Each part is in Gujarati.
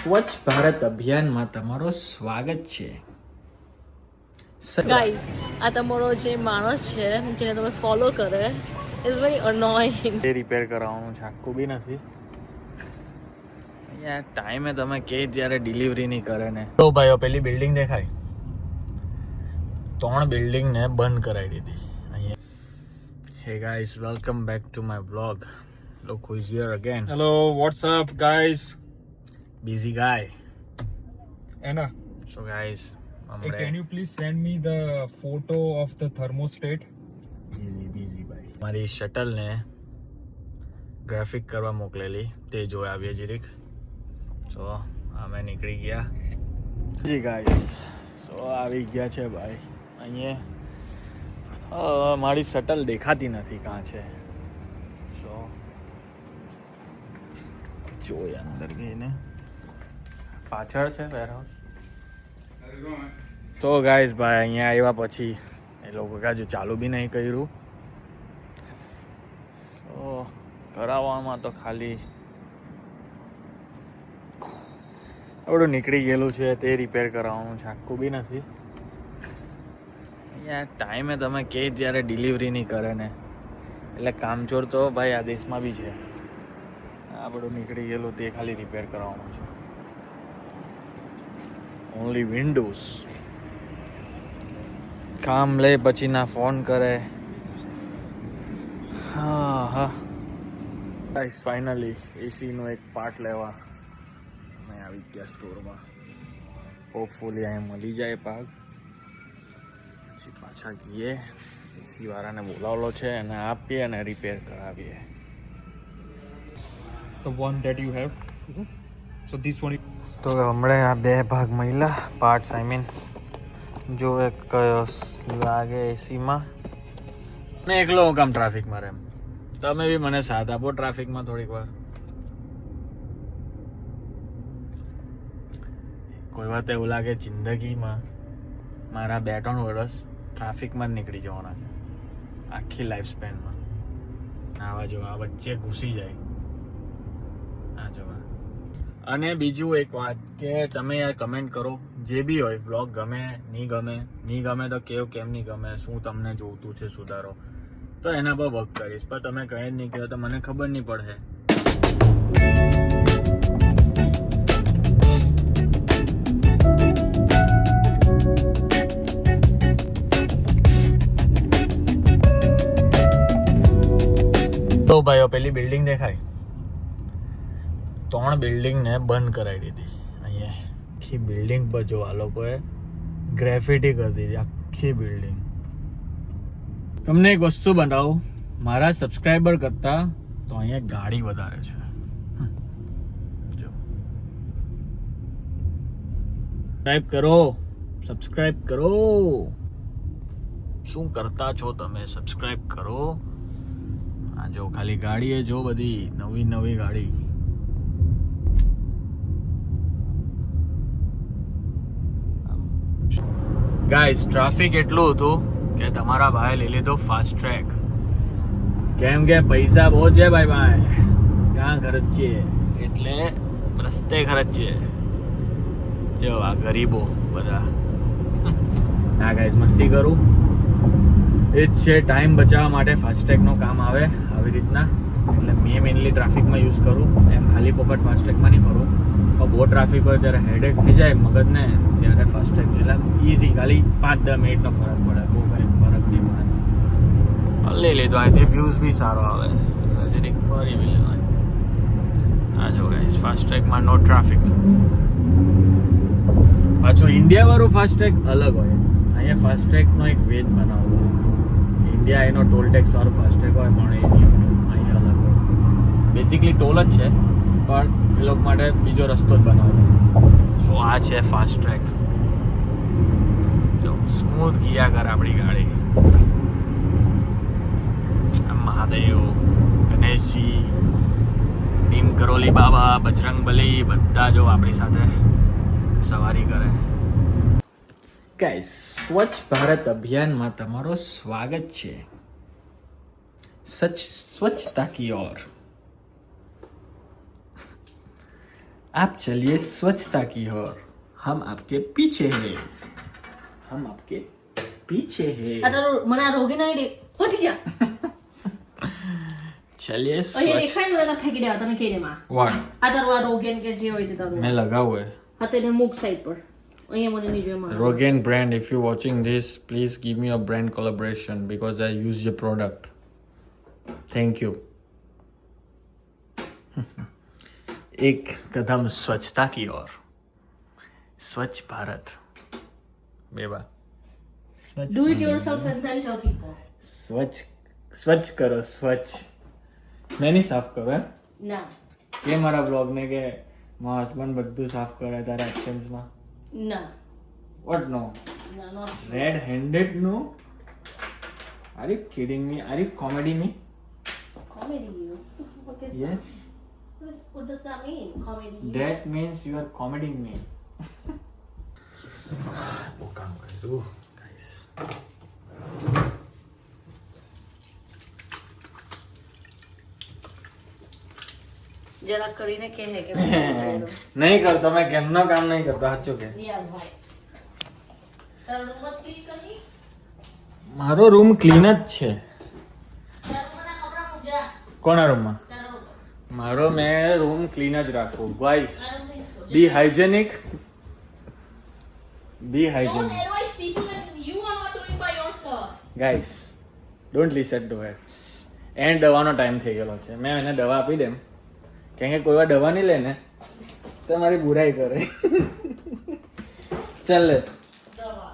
સ્વચ્છ ભારત અભિયાનમાં તમારો સ્વાગત છે. ગાઈઝ, આ તમારો જે માણસ છે જેને તમે ફોલો કરે ઇઝ વેરી અનોઇંગ. એ રિપેર કરાવવાનું છે, આખું બી નથી. અહીંયા ટાઈમે તમે કે ત્યારે ડિલિવરી નહીં કરે ને. તો ભાઈઓ પેલી બિલ્ડિંગ દેખાય, 3 બિલ્ડિંગને બંધ કરાવી દીધી અહીંયા. Hey guys, welcome back to my vlog. Look who is here again. Hello, what's up, guys? Busy guy. Anna, So guys, hey, can you please send me the photo of the thermostat? busy ભાઈ. મારી શટલને ગ્રાફિક કરવા મોકલેલી તે જોઈ આવીએ જીરીક. સો અમે નીકળી ગયા. જી ગાઈસ, સો આવી ગયા છે ભાઈ અહીંયા. મારી શટલ દેખાતી નથી કાં છે. સો જોઈએ અંદર ગઈને, પાછળ છે વેરહાઉસ. તો ગાઈસ ભાઈ અહીંયા આવ્યા પછી એ લોકો હજુ ચાલુ બી નહીં કર્યું. તો કરાવવામાં તો ખાલી આપણું નીકળી ગયેલું છે તે રિપેર કરાવવાનું છે, આખું બી નથી. અહીંયા ટાઈમે તમે કે ત્યારે ડિલિવરી નહીં કરે ને, એટલે કામચોર તો ભાઈ આ દેશમાં બી છે. આપણું નીકળી ગયેલું તે ખાલી રિપેર કરાવવાનું છે. ઓનલી વિન્ડોઝ કામ લે પછી ના ફોન કરે. હા ગાઈસ, ફાઇનલી એસીનો એક પાર્ટ લેવા મેં આવી ગયા સ્ટોરમાં. હોપફુલી અહીંયા મળી જાય ભાગ. પછી પાછા ગઈએ, એસી વાળાને બોલાવેલો છે અને આપીએ અને રિપેર કરાવીએ. The one that you have. So this one. તો હમણાં આ 2 ભાગ મળ્યા પાર્ટ્સ. આઈ મીન જો એક લાગે એસીમાં ને એકલો હું કામ ટ્રાફિકમાં રહે. તમે બી મને સાથ આપો ટ્રાફિકમાં થોડીક વાર. કોઈ વાત એવું લાગે જિંદગીમાં મારા 2-3 વર્ષ ટ્રાફિકમાં જ નીકળી જવાના છે આખી લાઈફ સ્પેનમાં. આવા જો આ વચ્ચે ઘૂસી જાય. અને બીજું એક વાત કે તમે યાર કમેન્ટ કરો, જે બી હોય વ્લોગ ગમે નહીં ગમે તો કેવું કેમ નહીં ગમે, શું તમને જોઈતું છે સુધારો, તો એના પર વર્ક કરીશ. પણ તમે કહે જ નહીં કહો તો મને ખબર નહીં પડે. તો ભાઈઓ પેલી બિલ્ડિંગ દેખાય, 3 બિલ્ડિંગને બંધ કરાવી દીધી અહીંયા. આખી બિલ્ડિંગ પર જો આ લોકોએ ગ્રેફિટી કરી દીધી આખી બિલ્ડિંગ. તમને એક વસ્તુ બતાવું, મારા સબસ્ક્રાઈબર કરતાં તો અહીંયા ગાડી વધારે છે. જો સબસ્ક્રાઈબ કરો. શું કરતા છો તમે? સબસ્ક્રાઈબ કરો. આ જો ખાલી ગાડી જો બધી નવી ગાડી. ગાઈસ, ટ્રાફિક એટલું હતું કે તમારા ભાઈ લઈ લીધો ફાસ્ટ ટ્રેક. કેમ કે પૈસા બહુ છે ભાઈ, ક્યાં ખર્ચીએ એટલે રસ્તે ખર્ચીએ. જો આ ગરીબો બધા. ના ગાઈસ, મસ્તી કરું. એ જ છે, ટાઈમ બચાવવા માટે ફાસ્ટ્રેગનું કામ આવે આવી રીતના. એટલે મેં મેનલી ટ્રાફિકમાં યુઝ કરું, એમ ખાલી પોકેટ ફાસ્ટ્રેગમાં નહીં ફરું. પણ બહુ ટ્રાફિક હોય ત્યારે હેડેક થઈ જાય મગજને, ત્યારે ફાસ્ટ્રેગ એટલે ઇઝી, ખાલી 5-10 મિનિટનો ફરક પડે, બહુ કંઈ ફરક નહીં પડે. લઈ લીધો, અહીંથી વ્યૂઝ બી સારો આવે, જરીક ફરી બી લેવાય. આ જો ગાઈસ, ફાસ્ટ્રેગમાં નો ટ્રાફિક. પાછું ઇન્ડિયાવાળું ફાસ્ટ્રેગ અલગ હોય. અહીંયા ફાસ્ટ્રેગનો એક વેજ બનાવવો હોય. ઇન્ડિયા એનો ટોલ ટેક્સ વાળું ફાસ્ટ્રેગ હોય, પણ એ અહીંયા અલગ હોય. બેઝિકલી ટોલ જ છે, પણ એ લોકો માટે બીજો રસ્તો જ બનાવેલો. સો આ છે ફાસ્ટ્રેગ. જો સ્મૂથ ગયા કર આપણી ગાડી. મહાદેવ, ગણેશજી, ભીમ કરોલી બાબા, બજરંગબલી બધા જો આપણી સાથે સવારી કરે. ગાઈસ, સ્વચ્છ ભારત અભિયાનમાં તમારો સ્વાગત છે. સ્વચ્છતા કી ઓર. आप चलिए स्वच्छता की ओर, हम आपके पीछे हैं, हम आपके पीछे हैं. આ તારું મને આ રોગી નહીં દે હટી જા चलिए અહીંયા स्वच्छ. દેખાય ને ફેંકી દેવા તને કહી દે માં What? આ તારું આ રોગેન કે જે હોય તે તારું मैं लगा हुआ है. હા તેને મૂક સાઈડ પર અહીંયા મને નહીં જોઈએ માં Rogaine brand, if you're watching this, please give me a brand collaboration because I use your product. Thank you. एक कदम स्वच्छता की ओर, स्वच्छ भारत. बेबा स्वच्छ do it yourself and then tell people स्वच्छ करो, स्वच्छ. मैं नहीं साफ करो है ના ये मारा ब्लॉग ने के मारा हस्बैंड બધું સાફ કરે તારા એક્શન્સ માં. ના What no? ના not Red handed no? Are you kidding me? Are you comedy me? comedy you what is Yes. what does that mean comedy you That means you are comedying me. वो काम कर दो guys. જરા કરીને કહે કે नहीं करता मैं केमनो काम नहीं करता સાચું કે યા ભાઈ તારો રૂમ ક્લીન કરી મારો રૂમ ક્લીન જ છે. તારા રૂમના કપડા મૂકજા કોના રૂમમાં? તારા રૂમ મારો મેં રૂમ ક્લીન જ રાખું. Guys be hygienic, be don't hygienic. advise people that you are not doing by yourself guys don't listen to her. And દવાનો ટાઈમ થઈ ગયેલો છે. મેં એને દવા આપી દેમ કેમ કે કોઈ વાર દવા નહીં લે ને તો મારી બુરાઈ કરે. ચાલ લે દવા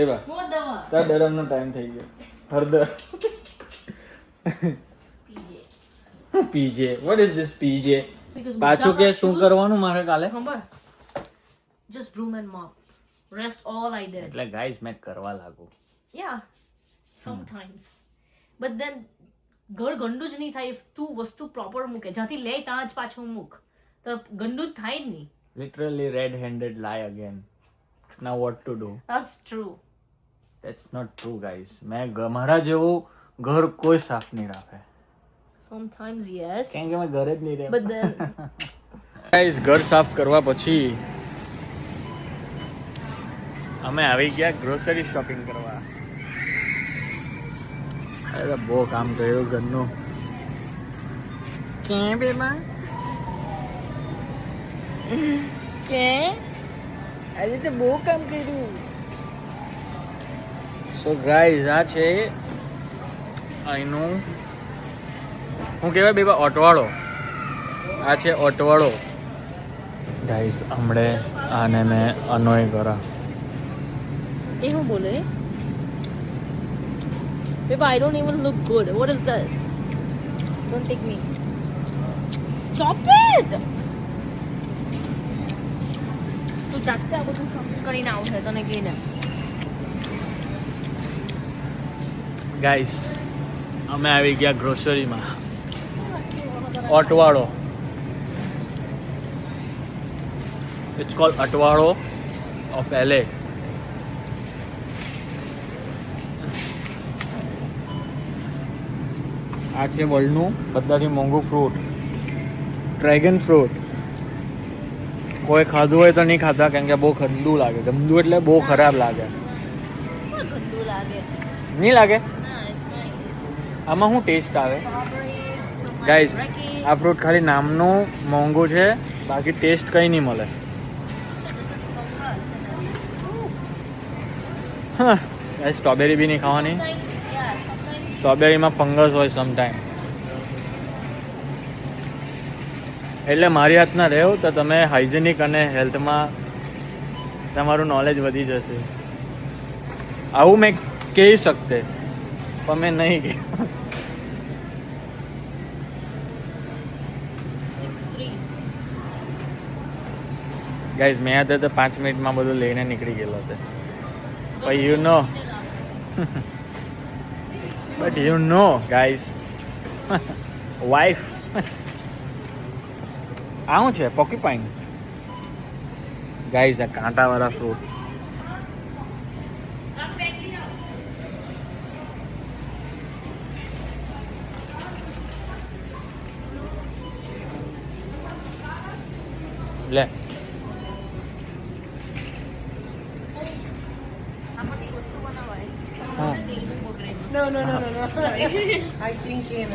દેવા મો દવા તાર ડરમનો ટાઈમ થઈ ગયો. હળદર PJ PJ. What is this PJ? because પાછું કે શું કરવાનું મારે કાલે? ખબર just broom and mop rest all I did એટલે ગાઈસ મેં કરવા લાગુ. yeah sometimes but then ઘર ગંદુ જ નહીં થાય if તું વસ્તુ પ્રોપર મૂકે જ્યાંથી લે ત્યાં જ પાછું મૂક તો ગંદુ જ થાય જ નહીં Literally red-handed lie again. Now what to do? that's true That's not true guys. મેં મારા જેવું ઘર કોઈ સાફ નહીં રાખે sometimes yes કેમ કે મેં ઘરે જ નહીં રહે. but then ગાઈસ ઘર સાફ કરવા પછી અમે આવી ગયા ગ્રોસરી શોપિંગ કરવા. અરે બહુ કામ કર્યું ઘરનું. કે બેમાં કે આજે તો બહુ કામ કર્યું. સો ગાઈસ આ છે અહીંનું હું કહેવાય બેબા ઓટવાળો. આ છે ઓટવાળો. ગાઈસ હમણે આને મેં અનોય કરા. એ હું બોલે Babe, I don't even look good. What is this? Don't take me. Stop it! તું જાતે આ બધું કરીને આવું છે તને કહીને ગાઈસ અમે આવી ગયા ગ્રોસરીમાં. અટવાળો. ઇટ્સ કોલ્ડ અટવાળો ઓફ LA. આ છે વર્લ્ડનું બધાથી મોંઘું ફ્રૂટ, ડ્રેગન ફ્રૂટ. કોઈ ખાધું હોય તો નહીં ખાતા કેમ કે બહુ ગંદુ લાગે. ગંદુ એટલે બહુ ખરાબ લાગે. ગંદુ લાગે નહીં લાગે? ના it's nice આમાં શું ટેસ્ટ આવે? strawberries ગાઈસ આ ફ્રૂટ ખાલી નામનું મોંઘું છે, બાકી ટેસ્ટ કંઈ નહીં મળે. હા સ્ટ્રોબેરી બી નહીં ખાવાની. સ્ટ્રોબેરીમાં ફંગસ હોય સમટાઈમ. એટલે મારી હાથના રહેવો તો તમે હાઇજેનિક અને હેલ્થમાં તમારું નોલેજ વધી જશે. આવું મેં કહી શકતે પણ મેં નહીં કહ્યું. 6'3" ગાઈઝ મેં હતા તો 5 મિનિટમાં બધું લઈને નીકળી ગયેલો હતો. But you know, but you know, guys, wife. આ શું છે? પોકીપાઈન. ગાઈઝ આ કાંટાવાળા ફ્રૂટ. લે આમાંથી વસ્તુ બનાવાય હા. તેલનું બગડે. No. I think in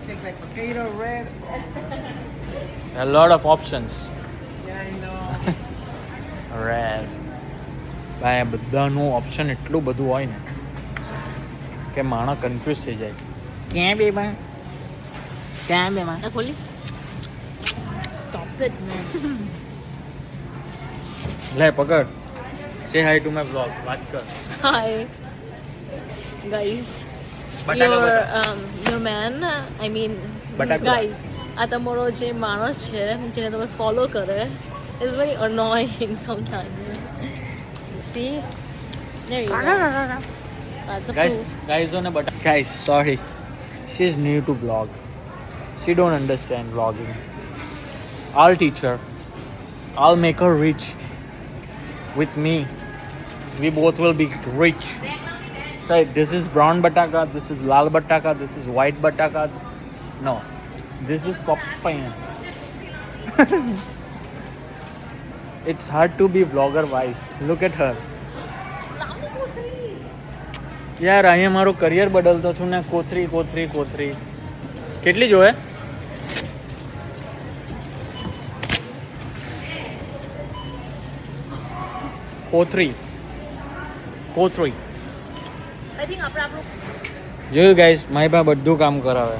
take like potato, red. a lot of options Yeah, I know. Red ભાઈ આ બધાનું ઓપ્શન એટલું બધું હોય ને કે માણસ કન્ફ્યુઝ થઈ જાય ક્યાં બે માં આ ખોલી સ્ટોપ ઇટ મેન. લે પકડ સે હાય ટુ માય બ્લોગ વાત કર Hi, guys. બટાકા Your man, I mean, બટાકા. guys, આ તમારો જે માણસ છે જેને તમે ફોલો કરે is very annoying sometimes. See? There you go. That's a guys proof. guys on a but guys sorry she's new to vlog she don't understand vlogging I'll teach her I'll make her rich with me we both will be rich so this is brown bataka this is lal bataka this is white bataka no this is papaya it's hard to be vlogger wife look at her યાર અહીંયા મારું કરિયર બદલતો છું ને કોથરી કેટલી જોવે કોથરી I think આપણે આપણું જોયું ગાઈસ મારી પાસે બધું કામ કરાવે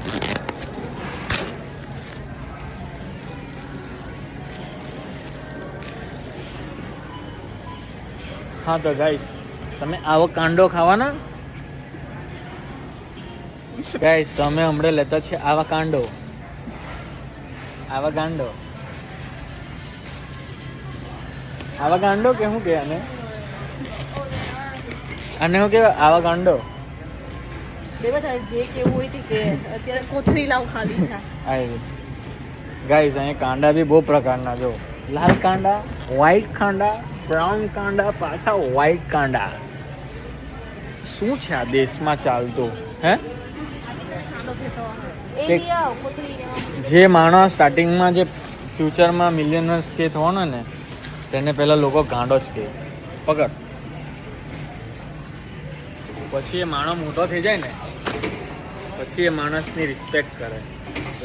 હા તો ગાઈસ તમે આવો કાંડો ખાવાના ગાઈસ તમે હમણાં લેતા છે આવા કાંડો આવા ગાંડો કે શું કે આને શું કે આવા ગાંડો બે બધા જે કેવું હોય તે કે અત્યારે કોથળી લાવ ખાલી છે. ગાઈસ અહીંયા કાંડા બી બહુ પ્રકારના જો લાલ કાંડા વ્હાઈટ કાંડા બ્રાઉન કાંડા પાછા વ્હાઈટ કાંડા શું છે આ દેશમાં ચાલતું હે એ કે- લઈ આવ કોથળી લેવા. જે માણસ સ્ટાર્ટિંગમાં જે ફ્યુચરમાં મિલિયનર્સ કે થવાનો ને તેને પહેલાં લોકો ગાંડો જ કહે પકડ પછી એ માણસ મોટો થઈ જાય ને પછી એ માણસની રિસ્પેક્ટ કરે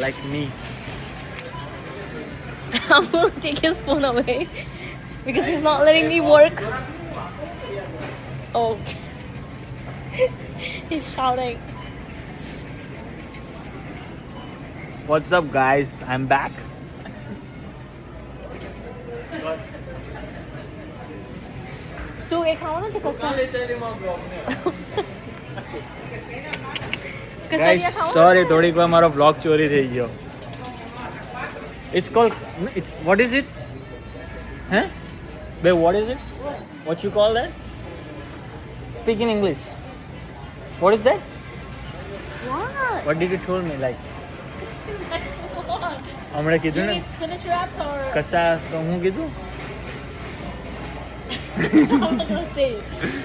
like me I'm gonna take his phone away because he's not letting me work. Oh, he's shouting. What's up guys? I'm back. તું એ ખાવાનું છે કસારિયા Guys, ખાવાનું sorry થોડીક વાર મારો vlog ચોરી થઈ ગયો. It's called what is it? Huh? Babe, what is it? What you call that? Speak in English. What is that? What? What did you told me like? What? હમણાં You કીધું ને Hmm. need spinach wraps or કસા તો હું કીધું I'm not gonna say it.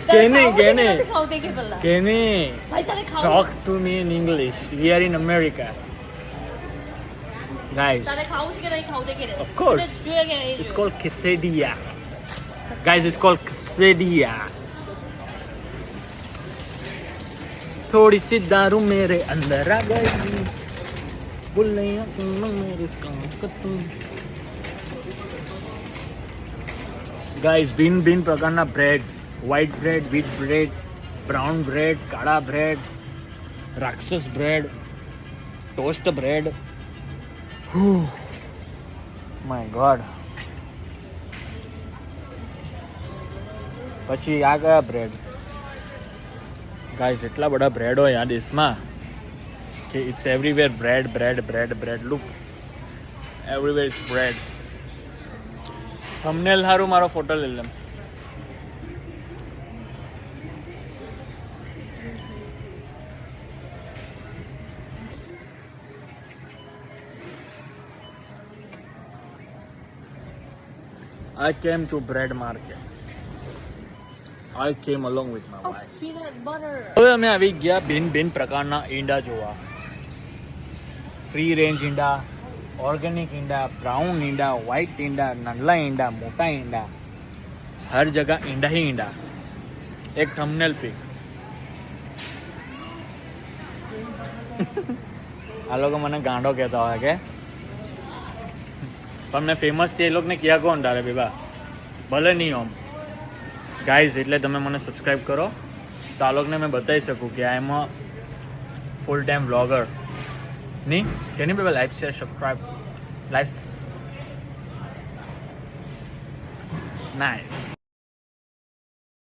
કે નહીં, કે નહીં. ખાવ તે કે પેલા કે નહીં ભાઈ તારે ખાવ talk to me in English. We are in America. Guys, તારે ખાવું છે કે નહીં ખાવ તે કે Of course. જોઈએ કે it's called quesadilla. Guys, it's called quesadilla. थोड़ी सी दारू मेरे अंदर आ गई बुल्लियां मेरे काम का तुम गाइस भिन्न प्रकारना breads white bread wheat bread brown bread काला ब्रेड राक्षस bread toast bread my God પછી આ કયા બ્રેડ ગાઈસ એટલા બધા બ્રેડ હોય આ દેશમાં કે it's everywhere bread bread bread bread look everywhere is bread thumbnail હારું મારો ફોટો લઈ લેમ I came to bread market. I came along with my Oh, wife. peanut butter. હવે અમે આવી ગયા ભિન્ન પ્રકારના ઈંડા જોવા ફ્રી રેન્જ ઈંડા ऑर्गेनिक ईंडा, ब्राउन ईंडा, व्हाइट ईंडा, नल्ला ईंडा, मोटा ईंडा, हर जगह ईंडा ही ईंडा. एक थंबनेल पिक. આ લોકો મને ગાંડો કહેતા હોય કે પણ મેં ફેમસ છે એ લોકોને ક્યાં કોણ ડારે બેબા ભલે નહીં ઓમ ગાઈઝ. એટલે તમે મને સબસ્ક્રાઈબ કરો તો આ લોકોને મેં બતાવી શકું કે આ એમાં ફૂલ ટાઈમ વ્લોગર નહીં કે નહીં બેબા. Like share subscribe like nice.